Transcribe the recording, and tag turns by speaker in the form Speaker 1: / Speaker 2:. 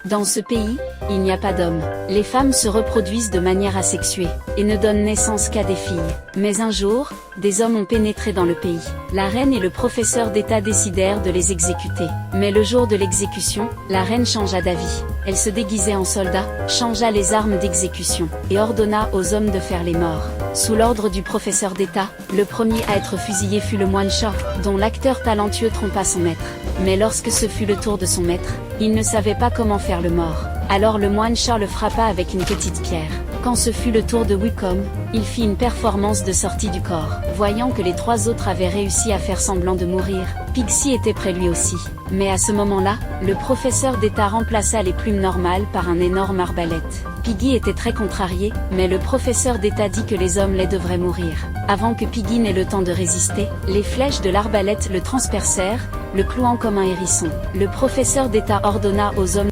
Speaker 1: Dans ce pays, il n'y a pas d'hommes. Les femmes se reproduisent de manière asexuée, et ne donnent naissance qu'à des filles. Mais un jour, des hommes ont pénétré dans le pays. La reine et le professeur d'État décidèrent de les exécuter. Mais le jour de l'exécution, la reine changea d'avis. Elle se déguisait en soldat, changea les armes d'exécution, et ordonna aux hommes de faire les morts. Sous l'ordre du professeur d'État, le premier à être fusillé fut le moine Shah, dont l'acteur talentueux trompa son maître. Mais lorsque ce fut le tour de son maître, il ne savait pas comment faire le mort. Alors le moine Shah le frappa avec une petite pierre. Quand ce fut le tour de Wickham, il fit une performance de sortie du corps. Voyant que les trois autres avaient réussi à faire semblant de mourir, Pixie était près lui aussi. Mais à ce moment-là, le professeur d'État remplaça les plumes normales par un énorme arbalète. Piggy était très contrarié, mais le professeur d'État dit que les hommes les devraient mourir. Avant que Piggy n'ait le temps de résister, les flèches de l'arbalète le transpercèrent, le clouant comme un hérisson. Le professeur d'État ordonna aux hommes